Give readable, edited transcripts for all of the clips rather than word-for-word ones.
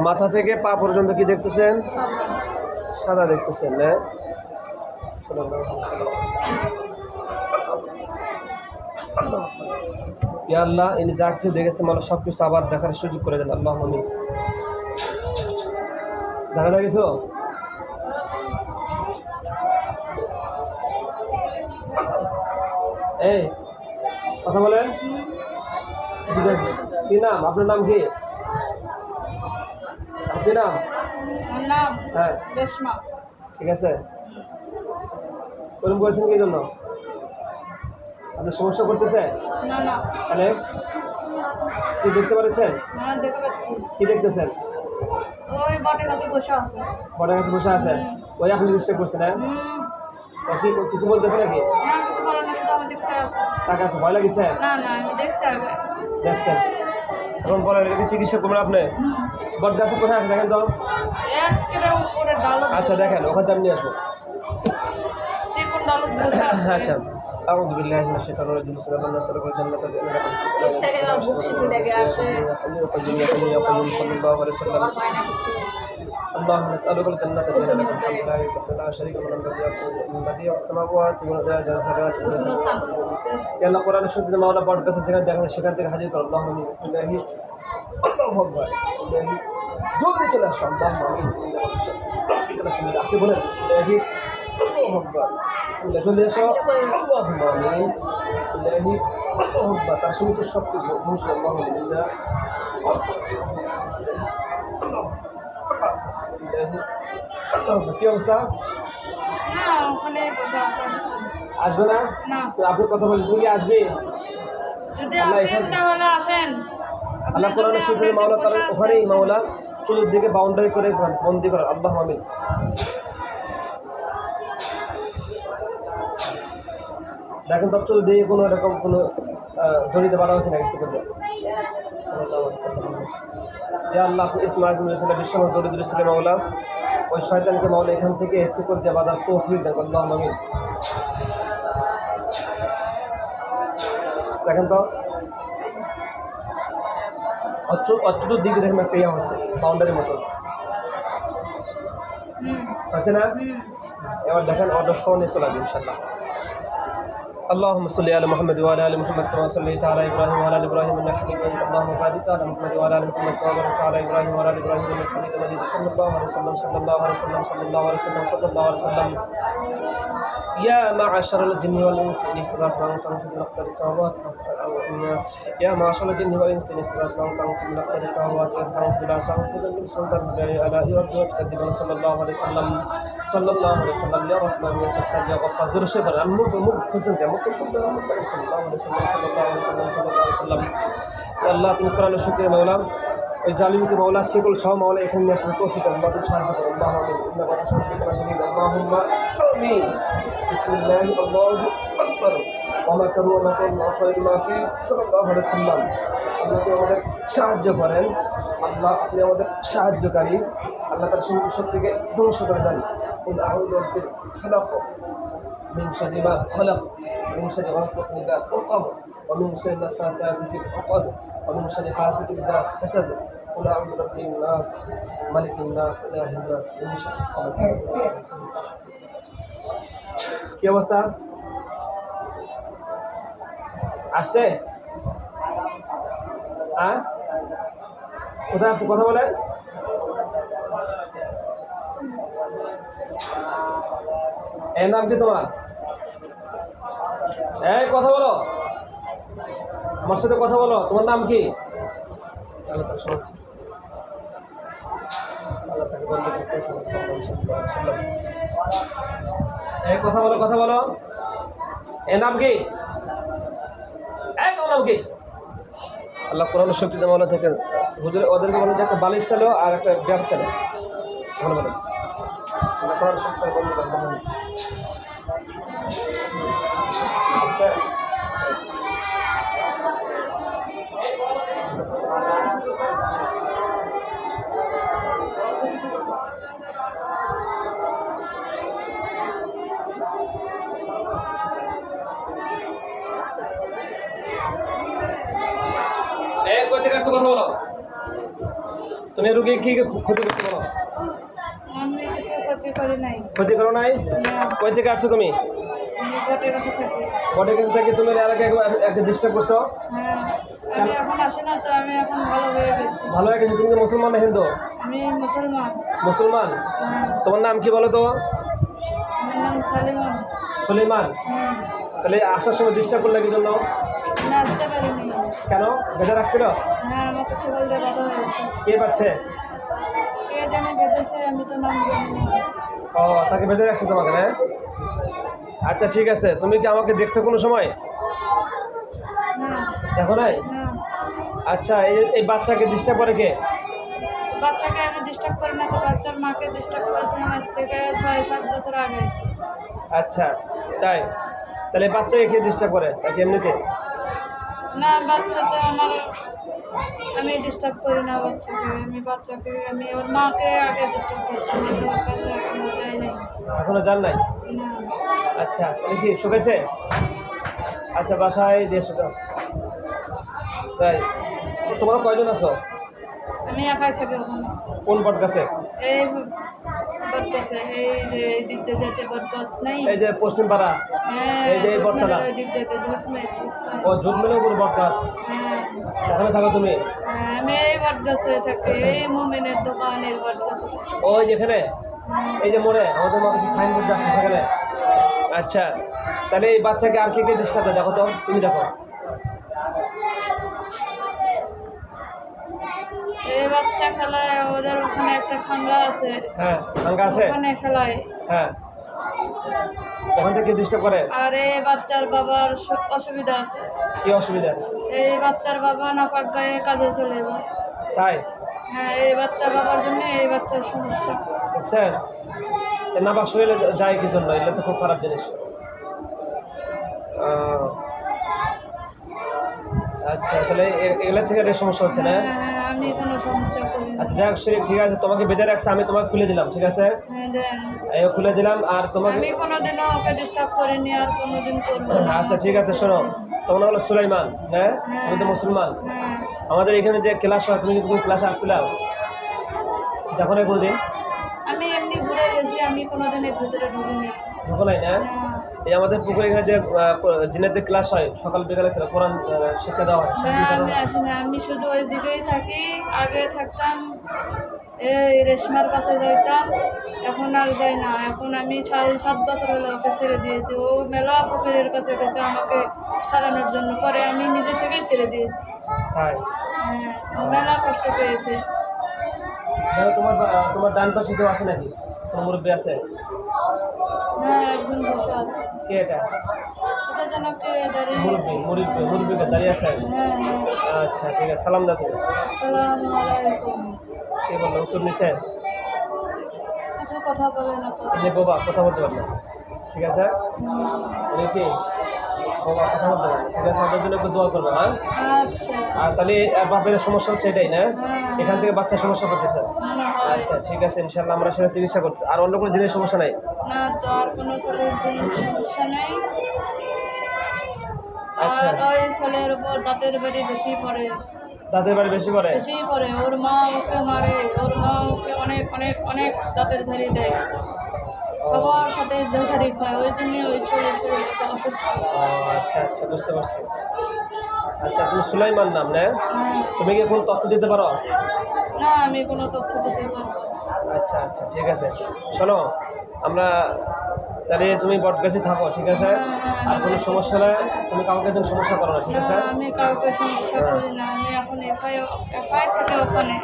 মাথা থেকে পা পর্যন্ত কি দেখতেছেন? সাদা দেখতেছেন না? ইয়া আল্লাহ, ইনি যা কিছু দেখেছেন মানে সব কিছু আবার দেখার সুযোগ করে দেন। আল্লাহ আমিন। দেখা গেছো? এই কথা বলেন। কি নাম? আপনার নাম কি? কি নাম? হ্যাঁ, রেশমা। ঠিক আছে। ওরকম বলছেন কি জন্য? আপনার সমস্যা করতেছে? না না, তাহলে কি দেখতে পাচ্ছেন? হ্যাঁ দেখতে পাচ্ছি। কি দেখতেছেন? ওই বটের কাছে বসে আছে। বড় কাছে বসে আছেন? ওই আপনি ডিস্টার্ব করছেন? হ্যাঁ, কি কিছু বলতেছে নাকি? না কিছু বলার না, শুধু আমার দেখতে আছে। তার কাছে ভয় লাগিচ্ছে? না না, আমি দেখছি আগে। দেখছেন? এখন বলেন, এটা কি চিকিৎসা করবেন আপনি? বট গাছে কোথায় আছে দেখেন তো? একেবারে উপরে ডালত। আচ্ছা দেখেন, ওখান থেকে নিয়ে আসবো। চিকন ডালত বসে আছে। আচ্ছা, আউযু বিল্লাহি মিনাশ শাইতানির রাজিম। বিসমিল্লাহির রহমানির রহিম। থেকে বুকশিটি লেগে আসে। সাল্লাল্লাহু আলাইহি ওয়াসাল্লাম। اللهم نسألك الجنة بجنتك لا لا شريك له بديع السماوات والأرض يا الله قرآن الشريف মাওলা বট গাছে যেখানে দেখেন সেখান থেকে হাজির করো। আল্লাহুম্মা বিসমিল্লাহি আল্লাহু আকবার। বিসমিল্লাহি জলদি চলে আসো। আল্লাহুম্মা আমিন। আসে বলেন বিসমিল্লাহি আল্লাহু আকবার। বিসমিল্লাহি জলদি আসো। আল্লাহুম্মা আমিন। বিসমিল্লাহি আল্লাহু আকবার। তার সমস্ত শক্তি ধ্বংস। আল্লাহুম্মা বিল্লাহ। কি অবস্থা? না ওখানে বসে আছে। আসবে না? না। তো আপনি কথা বলেন, তুমি কি আসবে? যদি আসেন তাহলে আসেন। আল্লাহ কোরআনের সুফির মাওলা তার ওখানেই মাওলা চতুর্দিকে বাউন্ডারি করে বন্দি করেন। আল্লাহ আমিন। দেখেন তো চতুর্দিকে কোনো এরকম কোনো দড়িতে বাধা হচ্ছে না কিছু করবে। ইয়া আল্লাহ, আপনি ইসমাইল আলাইহিস বিশ্বময় দরিদ্র ছিলেন মাওলা, ওই শয়তানকে মাওলা এখান থেকে শিকড় দিয়ে বাঁধার তৌফিক দেন। আল্লাহ আমিন। দেখেন তো চতুর্দিকে দেখেন একটা ইয়া হচ্ছে বাউন্ডারির মতো আছে না? এবার দেখেন অর্ডার সহনে চলে আসবে ইনশাআল্লাহ। اللهم صل على محمد وعلى ال محمد كما صليت على ابراهيم وعلى ال ابراهيم انك حميد مجيد. اللهم بارك على محمد وعلى ال محمد كما باركت على ابراهيم وعلى ال ابراهيم انك حميد مجيد. صلى الله عليه وسلم صلى الله عليه وسلم صلى الله عليه وسلم صلى الله عليه وسلم. يا معشر الجن والانس ان استطعتم ان تنفذوا من اقطار السماوات يا معشر الجن والانس ان استطعتم ان تنفذوا من اقطار السماوات فانفذوا لا تنفذوا من سلطان على يرد وتكذبون. صلى الله عليه وسلم صلى الله عليه وسلم. يا رحمن يا ستار يا غفار. ذو الشبر الملك كنت আল্লাহ তুমি কোরআন শুকরিয়া মাওলা, ওই জালিমকে মাওলা সেগুলো সহ মাওলা এখানে নিয়ে আসলে তৌফিক দাও, বাদুর সাহায্য করো। আল্লাহ আমিন। ইন্না বাদা শুকরিয়া রাশিদ। আল্লাহুম্মা আমিন। বিসমিল্লাহি আল্লাহু আকবার। ওয়া মা কারু ওয়া মা কারু খায়রুল মাকি। সাল্লাল্লাহু আলাইহি ওয়াসাল্লাম। আল্লাহ তুমি আমাদের সাহায্য করেন। আল্লাহ আপনি আমাদের সাহায্যকারী। আল্লাহ তার সমস্ত শক্তিকে ধ্বংস করে দেন। কুল আউযু বিল ফালাক من شر ما خلق ومن شر غاسق إذا وقب ومن شر النفاثات في العقد ومن شر حاسد إذا حسد. قل أعوذ برب الناس ملك الناس إله الناس من شر কি অবস্থা? আসছে? হ্যাঁ, কোথায় আসছে কথা বলেন? এর নাম কি তোমার? এই কথা বলো, আমার সাথে কথা বলো। তোমার নাম কি? এই কথা বলো, কথা বলো। এর নাম কি? তোমার নাম কি? আল্লাহ কোরআন শক্তি দেওয়া থেকে হুজুর ওদেরকে বলেন যে একটা বালিশ চালো আর একটা ব্যাগ চালো। ভালো বলেন আল্লাহ কোরআন শক্তি বন্ধ করেন। কথা বলো। তুমি রুগী কি ক্ষতি করতে বলো? আমি কিছু ক্ষতি করি নাই। ক্ষতি করো নাই? না, কই থেকে আসছো তুমি? আমি বটের কাছে থাকি। বটে কাছে থেকে তুমি এলাকায় একটা ডিস্টার্ব করছো? হ্যাঁ, আমি এখন আসি না তো, আমি এখন ভালো হয়ে গেছি। ভালো হয়ে গেছে। তুমি কি মুসলমান না হিন্দু? আমি মুসলমান। মুসলমান। হ্যাঁ, তোমার নাম কি বলো তো? আমার নাম সালিমান। সুলেমান। তাহলে আসার সময় ডিস্টার্ব করলে কি জন্য? না, আসতে পারিনি। কেন? বেঁধে রাখছিল? হ্যাঁ, আমার কিছু বলতে বাধা হয়েছে। কে পাচ্ছে? কে জানে বেঁধেছে, আমি তো নাম জানি না। ও, তাকে বেঁধে রাখছে তোমাকে, হ্যাঁ? আচ্ছা ঠিক আছে। তুমি কি আমাকে দেখছো কোনো সময়? না, দেখো নাই? না, আচ্ছা, এই বাচ্চাকে ডিস্টার্ব করে কে? বাচ্চাকে আমি ডিস্টার্ব করি না তো, বাচ্চার মাকে ডিস্টার্ব করেছিলাম আজ থেকে 6-7 বছর আগে। আচ্ছা, তাই? তাহলে এই বাচ্চাকে কে ডিস্টার্ব করে? তাকে এমনিতে? না, বাচ্চা তো আমার, আমি ডিস্টার্ব করি না বাচ্চাকে, আমি ওর মাকে আগে ডিস্টার্ব করতাম, আমি ওর কাছে এখনো যাই নাই। এখনো জান নাই? না, আচ্ছা, তাহলে কি শুকেছে? আচ্ছা, বাসায় দিয়ে শুকাও। তাই? তোমরা কয়জন আছো? আমি একাই থাকি ওখানে। কোন বট গাছে? এই বটগাছে, এই যে এই দিক দিয়ে যেতে বটগাছ নেই। এই যে পশ্চিম পাড়া, হ্যাঁ, এই যে এই বটতলা। ওই দিক যেতে ঝুটমে। ও, জুট মিলে উপর বট গাছ। হ্যাঁ, এখানে থাকো তুমি? হ্যাঁ, আমি এই বটগাছে থাকি, এই মোমিনের দোকানের বটগাছে। ওই যেখানে, এই যে মোড়ে আমাদের মতো সাইনবোর্ড যাচ্ছে সেখানে। আচ্ছা, তাহলে এই বাচ্চাকে আর কে কে ডিস্টার্ব দেয় দেখো তো, তুমি দেখো। এই বাচ্চা খেলায়, ওদের ওখানে একটা খাঙ্গা আছে, হ্যাঁ, ফাঙ্কা আছে। ওখানে খেলায়। হ্যাঁ, ওখান থেকে ডিস্টার্ব করে। আর এই বাচ্চার বাবার অসুবিধা আছে। কি অসুবিধা? এই বাচ্চার বাবা নাপাক গায়ে কাজে চলে যায়। তাই? হ্যাঁ, এই বাচ্চার বাবার জন্য এই বাচ্চার সমস্যা। দেখছেন? না বা শরীরে যায় কি জন্য? এটা তো খুব খারাপ জিনিস। আচ্ছা, তাহলে এগুলা থেকে একটা সমস্যা হচ্ছে না? হ্যাঁ, হ্যাঁ, আমি কোনো সমস্যা করি না। আচ্ছা, যাক শরীর ঠিক আছে। তোমাকে বেঁধে রাখছে, আমি তোমাকে খুলে দিলাম, ঠিক আছে? হ্যাঁ, দেন। এই খুলে দিলাম। আর তোমাকে, আমি কোনোদিনও ওকে ডিস্টার্ব করিনি, আর কোনোদিন করবো না। আচ্ছা ঠিক আছে, শোনো। তোমার নাম হলো সুলাইমান, হ্যাঁ? তুমি তো মুসলমান। হ্যাঁ, আমাদের এখানে যে ক্লাস হয়, তুমি কিন্তু ক্লাসে আসছিলাম যখন কোনোদিন? আমি এমনি ঘুরে গেছি, আমি কোনোদিন এর ভিতরে ঢুকিনি। ঢুকো নাই না? এই আমাদের পুকুরে এখানে যে জিনেদের ক্লাস হয়, সকাল বিকালে কোরআন শিক্ষা দেওয়া হয়, হ্যাঁ, আমি আসি না, আমি শুধু ওই দিকেই থাকি। আগে থাকতাম এই রেশমার কাছে যাইতাম, এখন আর যাই না। এখন আমি 6-7 বছর হলো ওকে ছেড়ে দিয়েছি। ও মেলা ফকিরের কাছে গেছে আমাকে ছাড়ানোর জন্য, পরে আমি নিজে থেকেই ছেড়ে দিয়েছি। তাই? হ্যাঁ, ও মেলা কষ্ট পেয়েছে। দেখো, তোমার ডান পাশে কেউ আছে নাকি? কোনো মুরব্বী আছে? হ্যাঁ, একজন বসে আছে। কে এটা? এটা যেন কে দাঁড়িয়ে। মুরব্বীকে দাঁড়িয়ে আছে? হ্যাঁ, হ্যাঁ। আচ্ছা ঠিক আছে, সালাম দাও তুমি। আসসালামু আলাইকুম। কে বললো? উত্তর নিছে? কিছু কথা বলে না তো। যে বাবা কথা বলতে পারলো, ঠিক আছে? উনি কি বাবা কথা বলতে পারলো, ঠিক আছে? ওদের জন্য একটু দোয়া করবে, হ্যাঁ? আচ্ছা। আর তাহলে বাপের সমস্যা হচ্ছে এটাই না? হ্যাঁ। এখান থেকে বাচ্চার সমস্যা করতেছে? মনে হয়। আচ্ছা ঠিক আছে, ইনশাল্লাহ আমরা সেটা চিকিৎসা করছি। আর অন্য কোনো জিনিস সমস্যা নাই? না, তো আর কোনো ছেলের জন্য সমস্যা নেই। আচ্ছা। আর ওই ছেলের উপর দাঁতের বাড়ি বেশি পড়ে। দাঁতের বাড়ি বেশি করে? বেশি পড়ে। ওর মা ওকে মারে, ওর মা ওকে অনেক অনেক অনেক দাঁতের ঝাড়ি দেয়, সবার সাথে ঝাড়ি খায়। ওই জন্য ওই শরীরটা অসুস্থ। ও, আচ্ছা আচ্ছা, বুঝতে পারছি। আচ্ছা, তুমি সুলাইমান নাম না? হ্যাঁ। তুমি কি কোনো তথ্য দিতে পারো? না, আমি কোনো তথ্য দিতে পারবো না। আচ্ছা আচ্ছা ঠিক আছে, শোনো, আমরা তাহলে তুমি বটগাছি থাকো, ঠিক আছে? আর কোনো সমস্যা হলে তুমি কাউকে তুমি সমস্যা করো না, ঠিক আছে? না, আমি কাউকে সমস্যা করি না, আমি এখন একাই একাই থেকে ওখানে।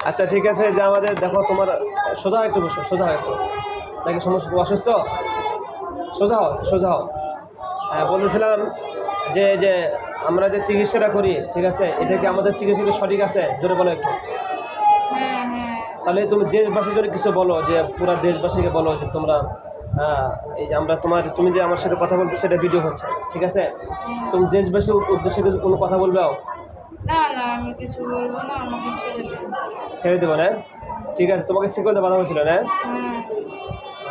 আচ্ছা ঠিক আছে, যে আমাদের দেখো তোমার সোজা একটু বসো, সোজা একটু, নাকি সমস্যা, অসুস্থ? সোজা হও, সোজা হও। বলতেছিলাম যে যে আমরা যে চিকিৎসাটা করি, ঠিক আছে, এটা কি আমাদের চিকিৎসা কি সঠিক আছে? জোরে বলো একটু। হ্যাঁ, হ্যাঁ। তাহলে তুমি দেশবাসীর জন্য কিছু বলো, যে পুরো দেশবাসীকে বলো যে তোমরা, এই যে আমরা তুমি যে আমার সাথে কথা বলছো সেটা ভিডিও হচ্ছে, ঠিক আছে? তুমি দেশবাসীর উদ্দেশ্যে কিছু কোনো কথা বলবে? না, না, আমি কিছু বলবো না, আমাকে ছেড়ে দিন। ছেড়ে দেবো না? ঠিক আছে, তোমাকে শিখতে বাধা হয়েছিল না? হ্যাঁ।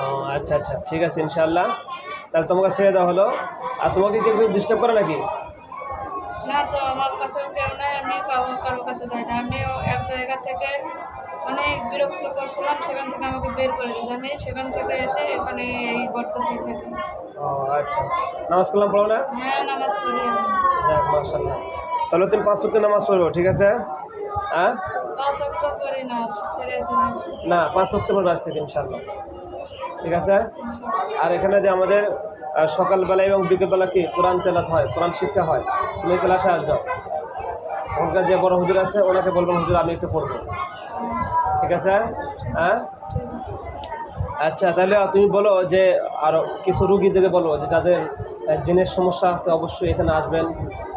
ও আচ্ছা আচ্ছা ঠিক আছে, ইনশাআল্লাহ তাহলে তোমাকে ছেড়ে দেওয়া হলো। আর তোমাকে কেউ ডিস্টার্ব করে নাকি? না, তো আমার কাছেও কেউ নাই, আমি কারো কাছে কাছে যাই না। আমিও এক জায়গা থেকে অনেক বিরক্ত করছিলাম, সেখান থেকে আমাকে বের করে দিয়েছে। আমি সেখান থেকে এসে এখানে এই বটগাছেই থাকি। ও আচ্ছা, নামাজ কালাম পড়ো না? হ্যাঁ, নামাজ পড়ি আমি। যাক মাশাআল্লাহ। তাহলে তুমি 5 ওয়াক্ত নামাজ পড়বো, ঠিক আছে? হ্যাঁ 5 ওয়াক্ত পড়ি না, ছেড়েছি না। না, 5 ওয়াক্ত পড়বে আজ থেকে ইনশাআল্লাহ, ঠিক আছে? আর এখানে যে আমাদের সকালবেলা এবং বিকেলবেলা কি কোরআন তেলাওয়াত হয়, কোরআন শিক্ষা হয়, তুমি ক্লাসে আসবে। ওখানকার যে বড় হুজুর আছে ওনাকে বলবেন হুজুর আমি একটু পড়বো, ঠিক আছে? হ্যাঁ আচ্ছা, তাহলে তুমি বলো যে আরও কিছু রুগীদেরকে বলো যে যাদের জিনের সমস্যা আছে অবশ্যই এখানে আসবেন,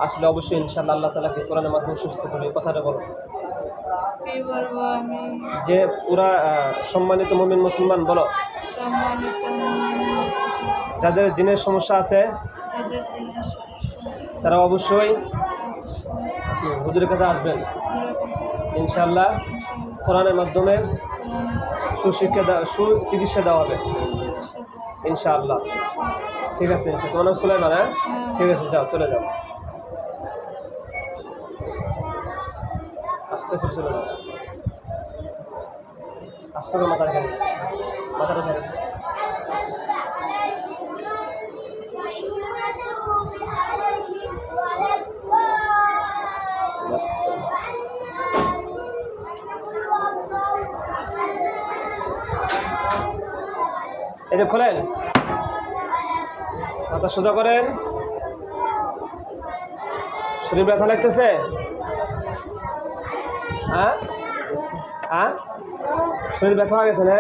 আসলে অবশ্যই ইনশাআল্লাহ আল্লাহ তাআলাকে কোরআনের মাধ্যমে সুস্থ করবে, এই কথাটা বলো। কি বলবো আমি? যে পুরা সম্মানিত মুমিন মুসলমান বলো, সম্মানিত যাদের জিনের সমস্যা আছে যাদের দিনের সমস্যা, তারা অবশ্যই হুজুরের কাছে আসবেন ইনশাআল্লাহ। কোরআনের মাধ্যমে সুচিকিৎসা দেওয়া হবে ইনশাআল্লাহ, ঠিক আছে? তোমার নাম সুলাইমান? হ্যাঁ ঠিক আছে, যাও চলে যাও, আস্তে করে চলে যাও, আস্তে করে মাথা রেখে মাথাটা রেখে এই যে খোলেন, মাথা সোজা করেন। শরীর ব্যথা লাগতেছে? হ্যাঁ হ্যাঁ শরীর ব্যথা হয়ে গেছে না?